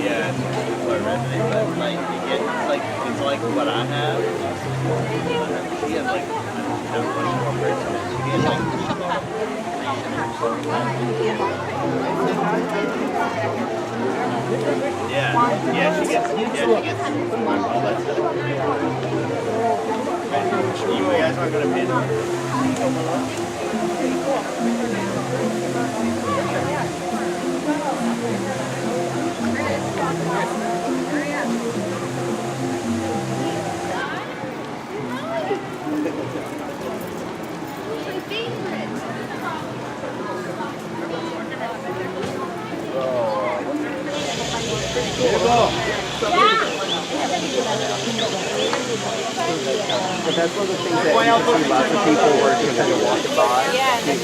Yeah, it's quite resonant, but like you get it's like what I have. She has like much more personal. She has she gets all that stuff. You guys aren't gonna pay them. But that's one of the things that you see lots of people were just kind of walking by. Yeah, that's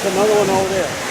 Another one over there.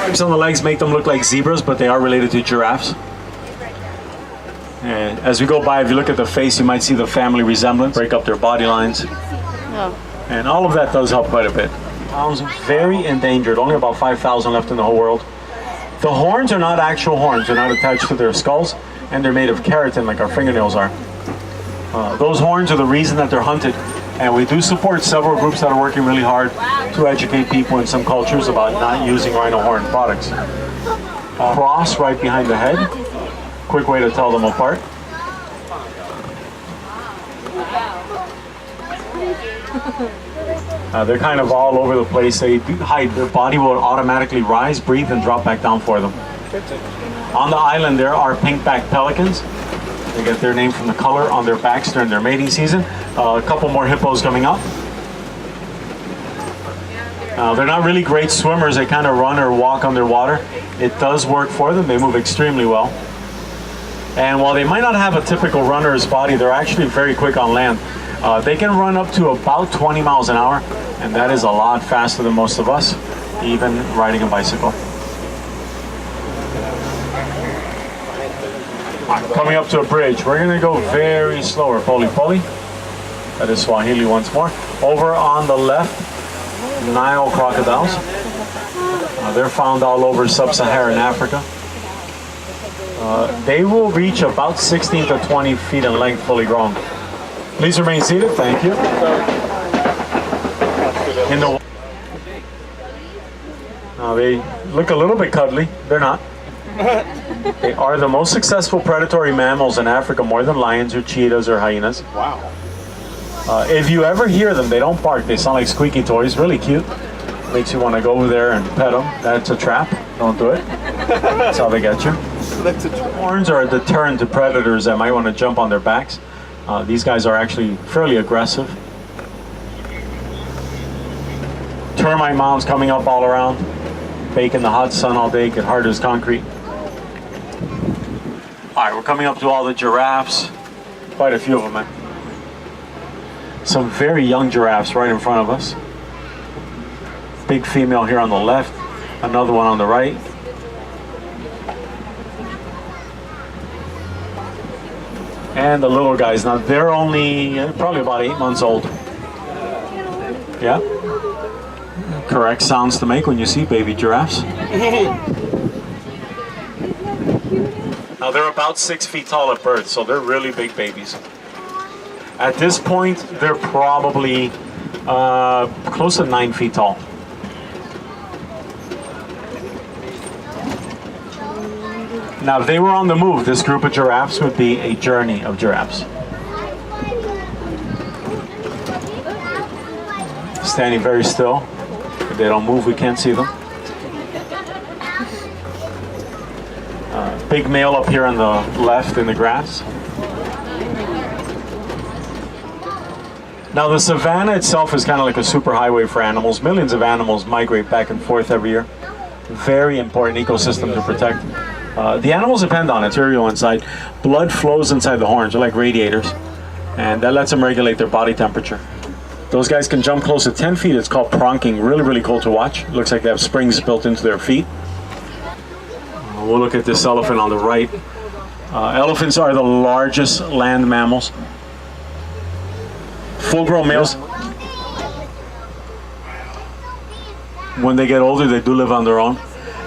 Stripes on the legs make them look like zebras, but they are related to giraffes. And as we go by, if you look at the face, you might see the family resemblance, break up their body lines. And all of that does help quite a bit. Sounds very endangered, only about 5,000 left in the whole world. The horns are not actual horns, they're not attached to their skulls, and they're made of keratin like our fingernails are. Those horns are the reason that they're hunted, and we do support several groups that are working really hard to educate people in some cultures about not using rhino horn products. Cross right behind the head, quick way to tell them apart. They're kind of all over the place. They hide. Their body will automatically rise, breathe, and drop back down for them. On the island, there are pink-backed pelicans. They get their name from the color on their backs during their mating season. A couple more hippos coming up. They're not really great swimmers. They kind of run or walk underwater. It does work for them. They move extremely well. And while they might not have a typical runner's body, they're actually very quick on land. They can run up to about 20 miles an hour, and that is a lot faster than most of us, even riding a bicycle. Coming up to a bridge, we're going to go very slower. Poli poli. That is Swahili once more. Over on the left, Nile crocodiles. They're found all over sub-Saharan Africa. They will reach about 16 to 20 feet in length, fully grown. Please remain seated. Thank you. They look a little bit cuddly. They're not. They are the most successful predatory mammals in Africa, more than lions or cheetahs or hyenas. Wow. If you ever hear them, they don't bark. They sound like squeaky toys. Really cute. Makes you want to go over there and pet them. That's a trap. Don't do it. That's how they get you. Horns are a deterrent to predators that might want to jump on their backs. These guys are actually fairly aggressive. Termite mounds coming up all around. Bake in the hot sun all day, get hard as concrete. Alright, we're coming up to all the giraffes. Quite a few of them, man. Some very young giraffes right in front of us. Big female here on the left, another one on the right. And the little guys, now they're only probably about 8 months old. Yeah? Correct sounds to make when you see baby giraffes. Now they're about 6 feet tall at birth, so they're really big babies. At this point, they're probably close to 9 feet tall. Now, if they were on the move, this group of giraffes would be a journey of giraffes. Standing very still. If they don't move, we can't see them. Big male up here on the left in the grass. Now, the savanna itself is kind of like a superhighway for animals. Millions of animals migrate back and forth every year. Very important ecosystem to protect. The animals depend on it. It's very inside. Blood flows inside the horns. They're like radiators. And that lets them regulate their body temperature. Those guys can jump close to 10 feet. It's called pronking. Really, really cool to watch. Looks like they have springs built into their feet. We'll look at this elephant on the right. Elephants are the largest land mammals. Full-grown males. When they get older, they do live on their own.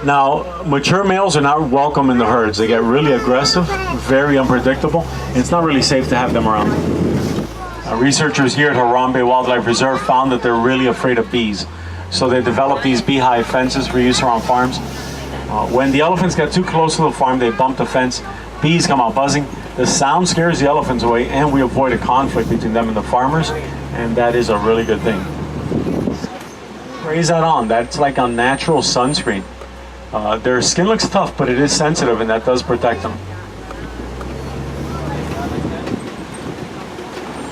Now, mature males are not welcome in the herds. They get really aggressive, very unpredictable. It's not really safe to have them around. Researchers here at Harambe Wildlife Reserve found that they're really afraid of bees. So they developed these beehive fences for use around farms. When the elephants get too close to the farm, they bump the fence. Bees come out buzzing. The sound scares the elephants away, and we avoid a conflict between them and the farmers, and that is a really good thing. Raise that on. That's like a natural sunscreen. Their skin looks tough, but it is sensitive, and that does protect them.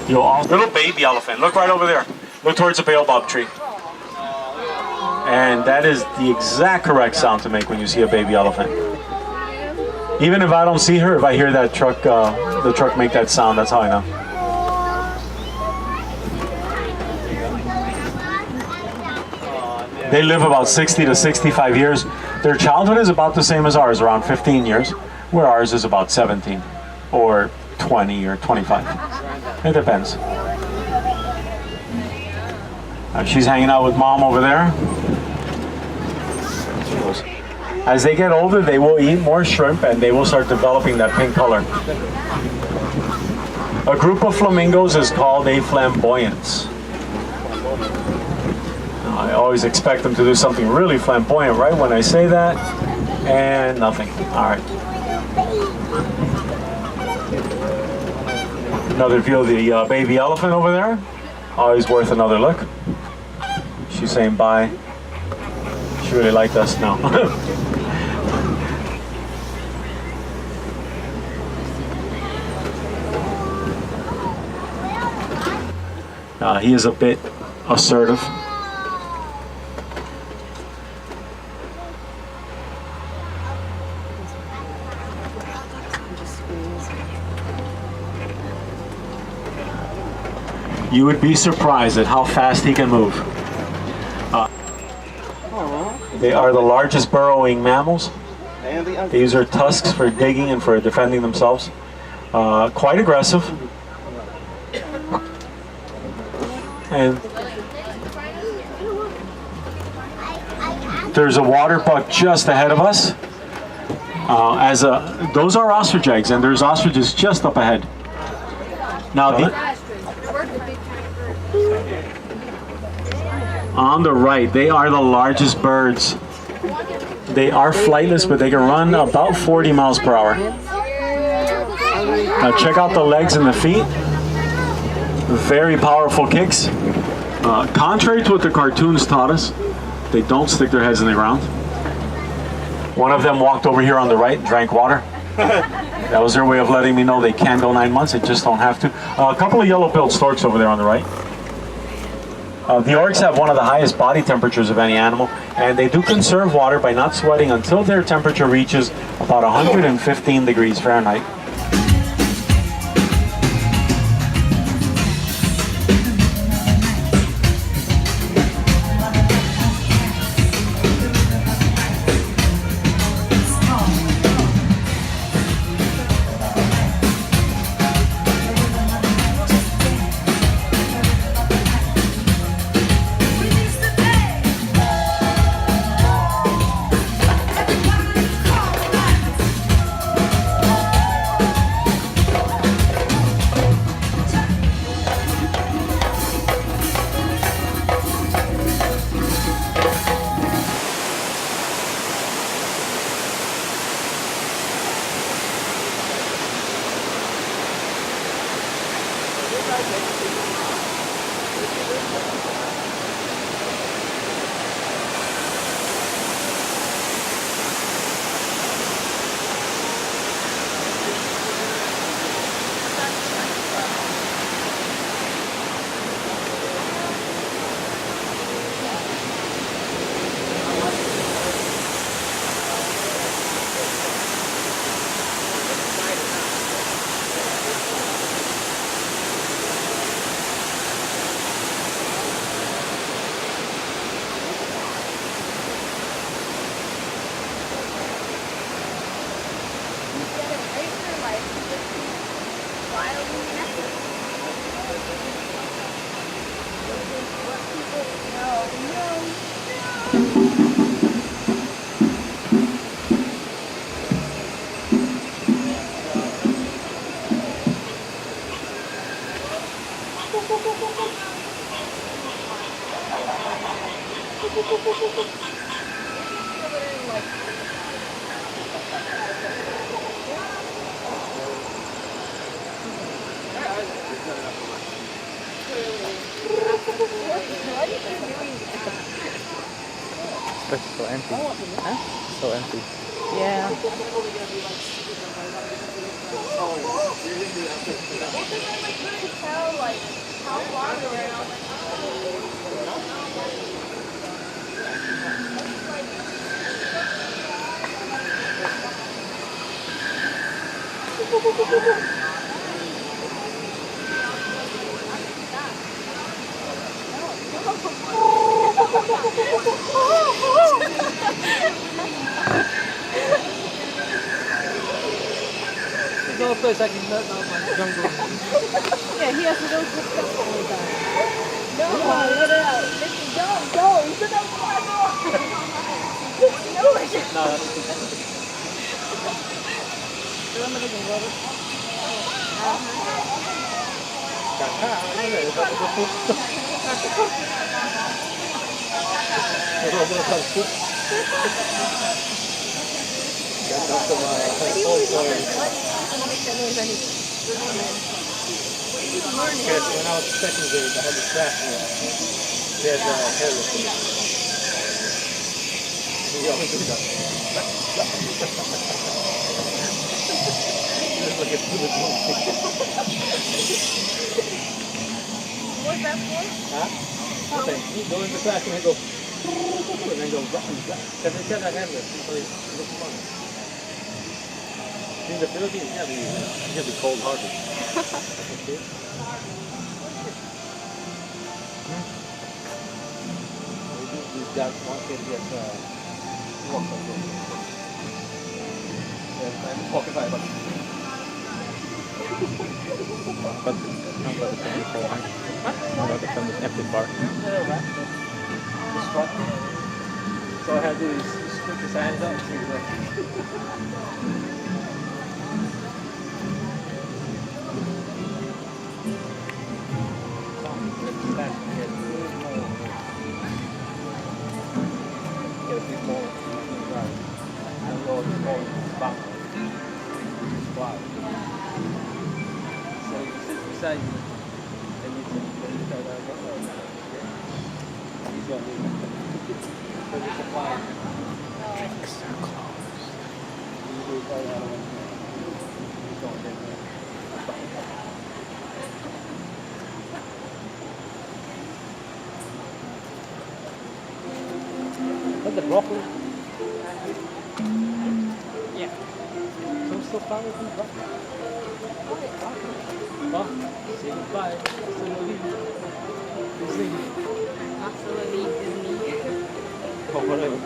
Little baby elephant. Look right over there. Look towards the baobab tree. And that is the exact correct sound to make when you see a baby elephant. Even if I don't see her, if I hear that truck, the truck make that sound, that's how I know. They live about 60 to 65 years. Their childhood is about the same as ours, around 15 years, where ours is about 17 or 20 or 25. It depends. She's hanging out with mom over there. As they get older, they will eat more shrimp and they will start developing that pink color. A group of flamingos is called a flamboyance. I always expect them to do something really flamboyant right when I say that, and nothing. All right. Another view of the baby elephant over there. Always worth another look. She's saying bye. She really liked us now. He is a bit assertive. You would be surprised at how fast he can move. They are the largest burrowing mammals. They use their tusks for digging and for defending themselves. Quite aggressive. And there's a water buck just ahead of us. Those are ostrich eggs, and there's ostriches just up ahead. Now, on the right, they are the largest birds. They are flightless, but they can run about 40 miles per hour. Now check out the legs and the feet. Very powerful kicks. Contrary to what the cartoons taught us, they don't stick their heads in the ground. One of them walked over here on the right and drank water. That was their way of letting me know they can go 9 months, they just don't have to. A couple of yellow-billed storks over there on the right. The orcs have one of the highest body temperatures of any animal, and they do conserve water by not sweating until their temperature reaches about 115 degrees Fahrenheit. It's so empty. Huh? So empty. Yeah. no place I can let out my jungle. Yeah, he has to go to the stuff all the time. No, let it out. Don't. You said that was my door. No, I just... No, that's too bad. Yes, when I was secondary, I had the staff here. They had hair lifting. We always do that. Just like a stupid monkey. What's that for? Huh? Nothing. You go in the classroom and go, and then go, because they said I had this, so it looks fun. In the Philippines, yeah, you have to be cold-hearted. Okay. Maybe these guys want to get walk something. Yeah, pocket five bucks. But I'm about to film this whole thing. I'm about to film this empty part. This truck. So I had to stick his hands up. So he's like, so he sits beside you and you tell that he's going to leave. For the supply. Drinks are closed. He's going to But the broccoli? Yeah. Some still flowers in the broccoli. Well, say goodbye. Hasta luego. Disney. Or whatever.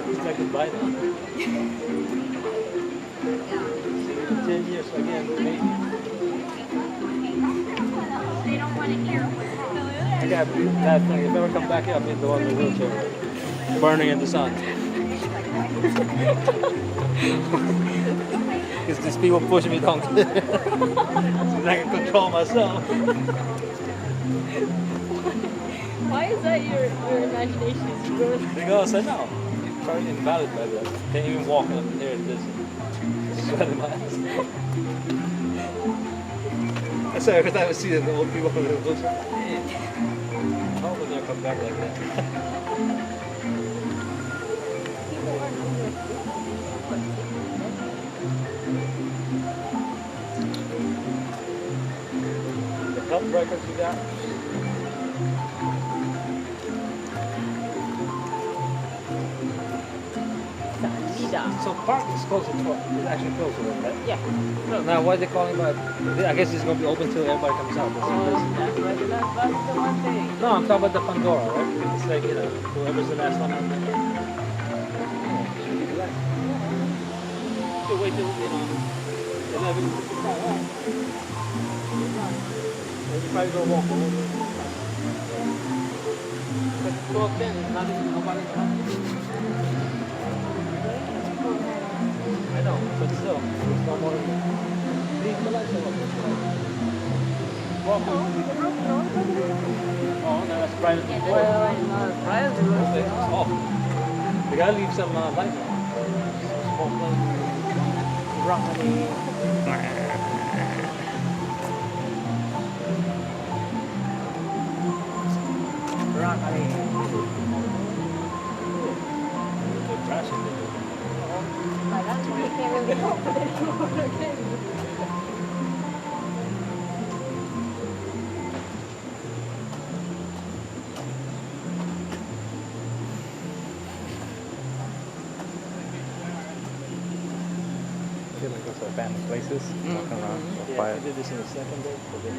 It's like goodbye now. In 10 years again, maybe. They don't want to hear what's happening. I got that thing. If I ever come back here, I'll be the one in the wheelchair. Burning in the sun. Because these people pushing me down. So I can control myself. Why is that your imagination is growing? Because I know. It's probably invalid by that. Can't even walk up here in this. Sweat in my ass. That's why every time I see the old people from the wheelchair. I hope they never come back like that. Health records you got? So park is closed at 12. It's actually closed, right? Yeah. No. Now why are they calling about? I guess it's going to be open till everybody comes out. That's That's the one thing. no, I'm talking about the Pandora, right? It's like, whoever's the last one out there. So wait till, 11:55. You probably go walk over. But 12:10 is not even nobody's home. I know, but still, it's no more than leave the lights on. Walk oh, no, that's private. Well, I'm not private. It's off. We gotta leave some light on. Small flame. Broccoli. Trash in there. That's why you can't really help it anymore. I feel like those are abandoned places. Walking around, so Yeah, quiet. I did this in the second day. So then,